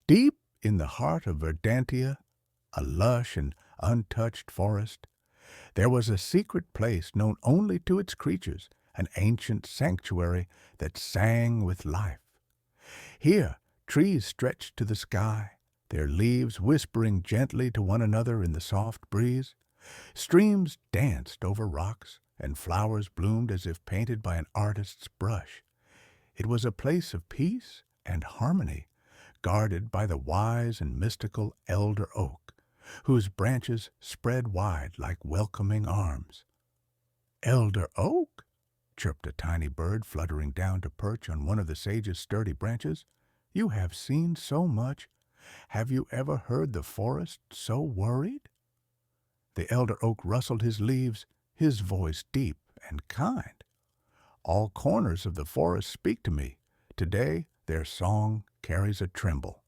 Deep in the heart of Verdantia, a lush and untouched forest, there was a secret place known only to its creatures, an ancient sanctuary that sang with life. Here, trees stretched to the sky, their leaves whispering gently to one another in the soft breeze. Streams danced over rocks, and flowers bloomed as if painted by an artist's brush. It was a place of peace and harmony, guarded by the wise and mystical elder oak, whose branches spread wide like welcoming arms. "Elder oak?" chirped a tiny bird fluttering down to perch on one of the sage's sturdy branches. "You have seen so much. Have you ever heard the forest so worried?" The elder oak rustled his leaves, his voice deep and kind. "All corners of the forest speak to me. Today their song carries a tremble."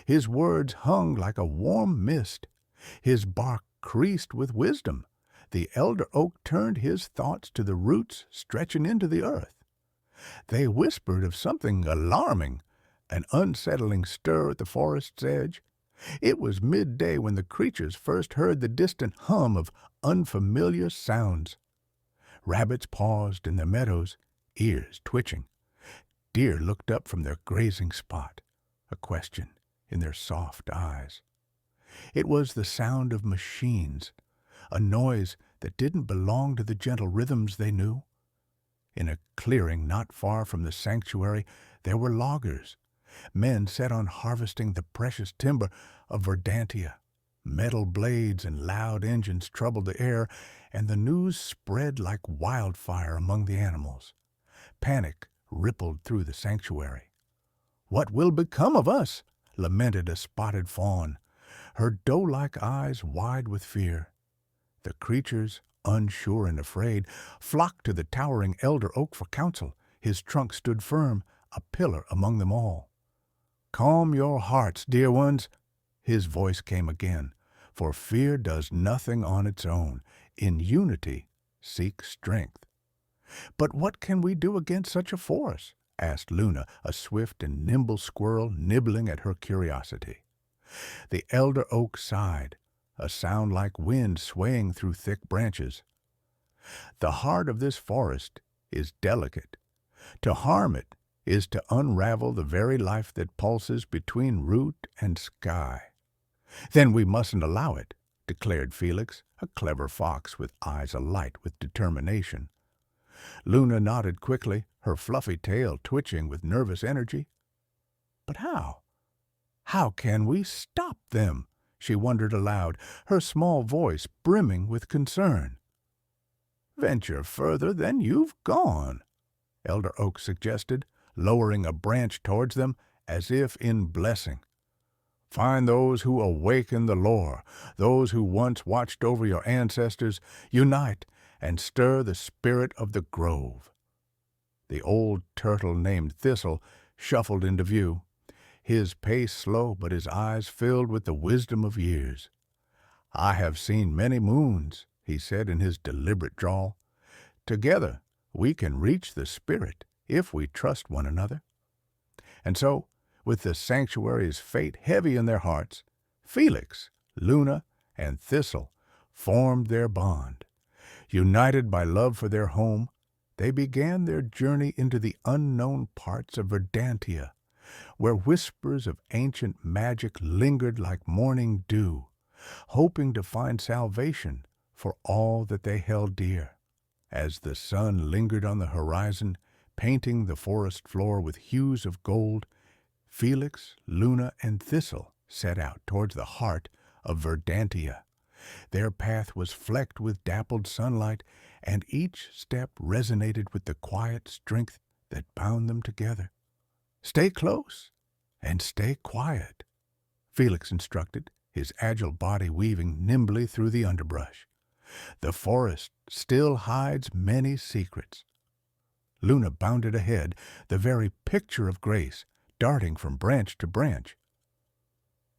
His words hung like a warm mist. His bark creased with wisdom. The elder oak turned his thoughts to the roots stretching into the earth. They whispered of something alarming, an unsettling stir at the forest's edge. It was midday when the creatures first heard the distant hum of unfamiliar sounds. Rabbits paused in their meadows, ears twitching. Deer looked up from their grazing spot, a question in their soft eyes. It was the sound of machines, a noise that didn't belong to the gentle rhythms they knew. In a clearing not far from the sanctuary there were loggers, men set on harvesting the precious timber of Verdantia. Metal blades and loud engines troubled the air, and the news spread like wildfire among the animals. Panic rippled through the sanctuary. "What will become of us?" lamented a spotted fawn, her doe-like eyes wide with fear. The creatures, unsure and afraid, flocked to the towering elder oak for counsel. His trunk stood firm, a pillar among them all. "Calm your hearts, dear ones," his voice came again, "for fear does nothing on its own. In unity, seek strength." "But what can we do against such a force?" asked Luna, a swift and nimble squirrel nibbling at her curiosity. The elder oak sighed, a sound like wind swaying through thick branches. "The heart of this forest is delicate. To harm it is to unravel the very life that pulses between root and sky." "Then we mustn't allow it," declared Felix, a clever fox with eyes alight with determination. Luna nodded quickly, her fluffy tail twitching with nervous energy. "But how? How can we stop them?" she wondered aloud, her small voice brimming with concern. "Venture further than you've gone," Elder Oak suggested, lowering a branch towards them as if in blessing. "Find those who awaken the lore, those who once watched over your ancestors, unite and stir the spirit of the grove." The old turtle named Thistle shuffled into view, his pace slow but his eyes filled with the wisdom of years. "I have seen many moons," he said in his deliberate drawl. "Together we can reach the spirit if we trust one another." And so, with the sanctuary's fate heavy in their hearts, Felix, Luna, and Thistle formed their bond. United by love for their home, they began their journey into the unknown parts of Verdantia, where whispers of ancient magic lingered like morning dew, hoping to find salvation for all that they held dear. As the sun lingered on the horizon, painting the forest floor with hues of gold, Felix, Luna, and Thistle set out towards the heart of Verdantia. Their path was flecked with dappled sunlight, and each step resonated with the quiet strength that bound them together. "Stay close and stay quiet," Felix instructed, his agile body weaving nimbly through the underbrush. "The forest still hides many secrets." Luna bounded ahead, the very picture of grace, darting from branch to branch.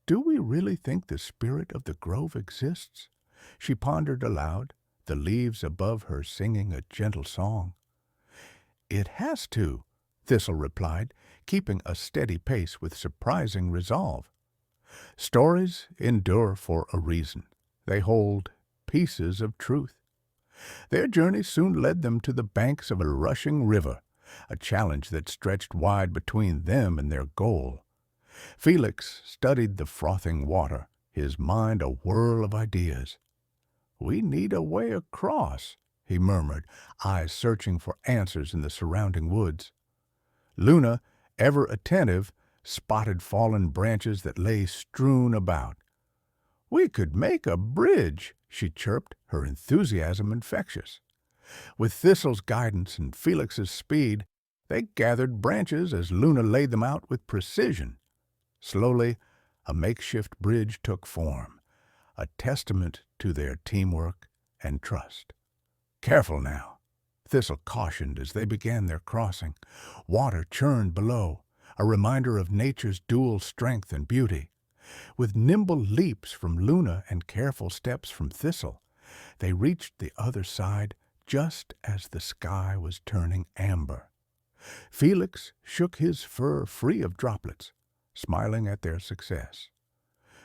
"Do we really think the spirit of the grove exists?" she pondered aloud, the leaves above her singing a gentle song. "It has to," Thistle replied, keeping a steady pace with surprising resolve. Stories endure for a reason. They hold pieces of truth. Their journey soon led them to the banks of a rushing river, a challenge that stretched wide between them and their goal. Felix studied the frothing water, his mind a whirl of ideas. "We need a way across," he murmured, eyes searching for answers in the surrounding woods. Luna, ever attentive, spotted fallen branches that lay strewn about. "We could make a bridge," she chirped, her enthusiasm infectious. With Thistle's guidance and Felix's speed, they gathered branches as Luna laid them out with precision. Slowly, a makeshift bridge took form, a testament to their teamwork and trust. "Careful now," Thistle cautioned as they began their crossing. Water churned below, a reminder of nature's dual strength and beauty. With nimble leaps from Luna and careful steps from Thistle, they reached the other side just as the sky was turning amber. Felix shook his fur free of droplets, smiling at their success.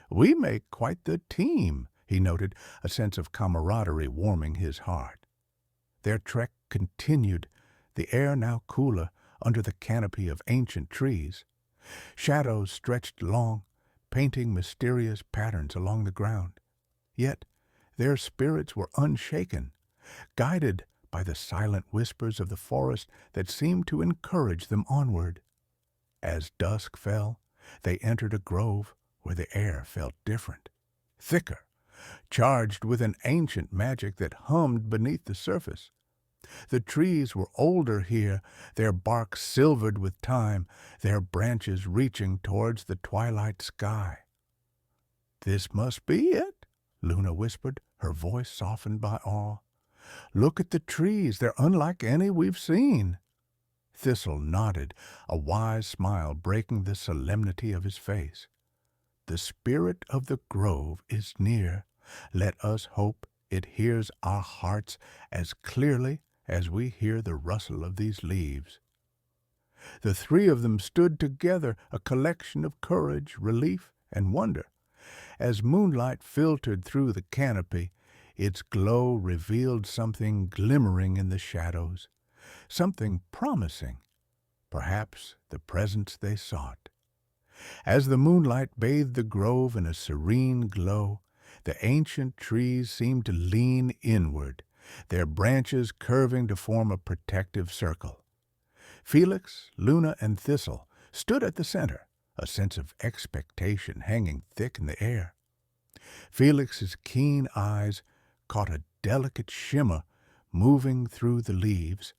"We make quite the team," he noted, a sense of camaraderie warming his heart. Their trek continued, the air now cooler under the canopy of ancient trees. Shadows stretched long, painting mysterious patterns along the ground. Yet their spirits were unshaken, guided by the silent whispers of the forest that seemed to encourage them onward. As dusk fell, they entered a grove where the air felt different, thicker, charged with an ancient magic that hummed beneath the surface. The trees were older here, their bark silvered with time, their branches reaching towards the twilight sky. "This must be it," Luna whispered, her voice softened by awe. "Look at the trees, they're unlike any we've seen." Thistle nodded, a wise smile breaking the solemnity of his face. "The spirit of the grove is near. Let us hope it hears our hearts as clearly as we hear the rustle of these leaves." The three of them stood together, a collection of courage, relief, and wonder. As moonlight filtered through the canopy, its glow revealed something glimmering in the shadows, something promising, perhaps the presence they sought. As the moonlight bathed the grove in a serene glow, the ancient trees seemed to lean inward, their branches curving to form a protective circle. Felix, Luna, and Thistle stood at the center, a sense of expectation hanging thick in the air. Felix's keen eyes caught a delicate shimmer moving through the leaves,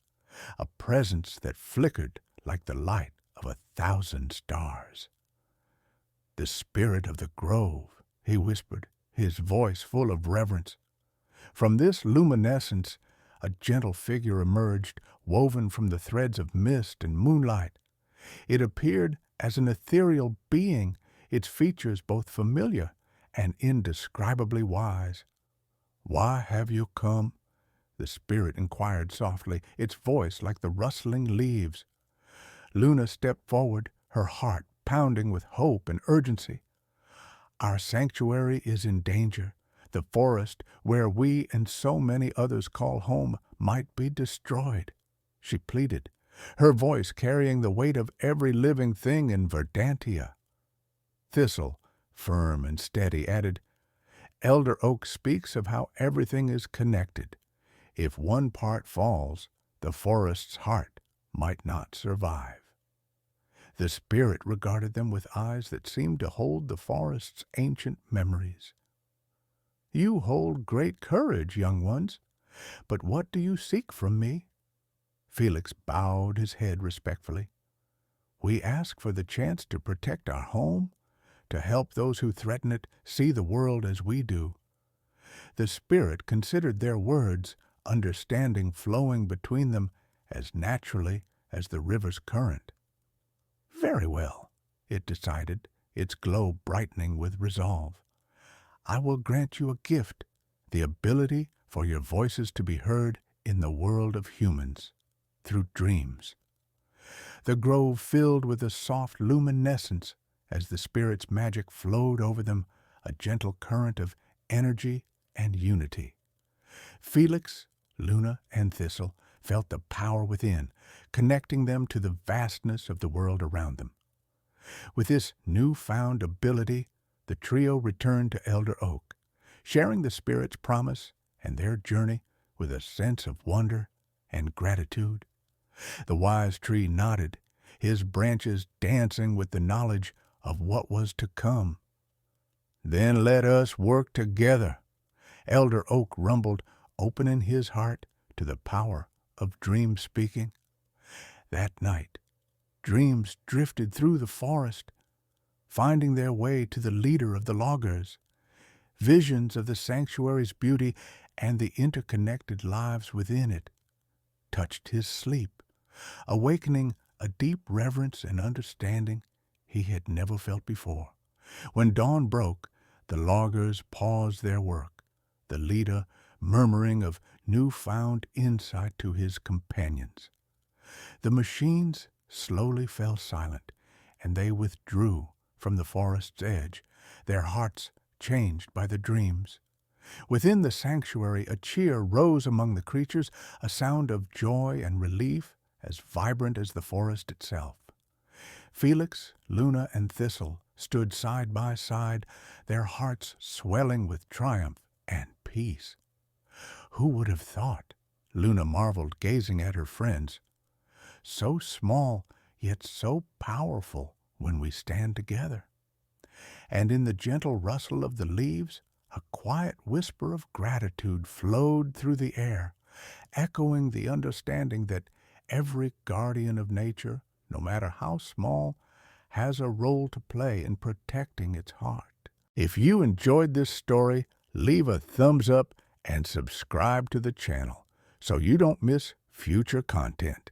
a presence that flickered like the light of 1,000 stars. "The spirit of the grove," he whispered, his voice full of reverence. From this luminescence, a gentle figure emerged, woven from the threads of mist and moonlight. It appeared as an ethereal being, its features both familiar and indescribably wise. "Why have you come?" the spirit inquired softly, its voice like the rustling leaves. Luna stepped forward, her heart pounding with hope and urgency. "Our sanctuary is in danger. The forest, where we and so many others call home, might be destroyed," she pleaded, her voice carrying the weight of every living thing in Verdantia. Thistle, firm and steady, added, "Elder Oak speaks of how everything is connected. If one part falls, the forest's heart might not survive." The spirit regarded them with eyes that seemed to hold the forest's ancient memories. "You hold great courage, young ones, but what do you seek from me?" Felix bowed his head respectfully. "We ask for the chance to protect our home, to help those who threaten it see the world as we do." The spirit considered their words, understanding flowing between them as naturally as the river's current. "Very well," it decided, its glow brightening with resolve. "I will grant you a gift, the ability for your voices to be heard in the world of humans, through dreams." the grove filled with a soft luminescence as the spirit's magic flowed over them, a gentle current of energy and unity. Felix, Luna, and Thistle felt the power within, connecting them to the vastness of the world around them. With this newfound ability, the trio returned to Elder Oak, sharing the spirit's promise and their journey with a sense of wonder and gratitude. The wise tree nodded, his branches dancing with the knowledge of what was to come. "Then let us work together," Elder Oak rumbled, opening his heart to the power of dream speaking. That night, dreams drifted through the forest, finding their way to the leader of the loggers. Visions of the sanctuary's beauty and the interconnected lives within it touched his sleep, awakening a deep reverence and understanding he had never felt before. When dawn broke, the loggers paused their work, the leader murmuring of newfound insight to his companions. The machines slowly fell silent, and they withdrew from the forest's edge, their hearts changed by the dreams. Within the sanctuary, a cheer rose among the creatures, a sound of joy and relief as vibrant as the forest itself. Felix, Luna, and Thistle stood side by side, their hearts swelling with triumph and peace. "Who would have thought?" Luna marveled, gazing at her friends. "So small, yet so powerful when we stand together." And in the gentle rustle of the leaves, a quiet whisper of gratitude flowed through the air, echoing the understanding that every guardian of nature, no matter how small, has a role to play in protecting its heart. If you enjoyed this story, leave a thumbs up and subscribe to the channel so you don't miss future content.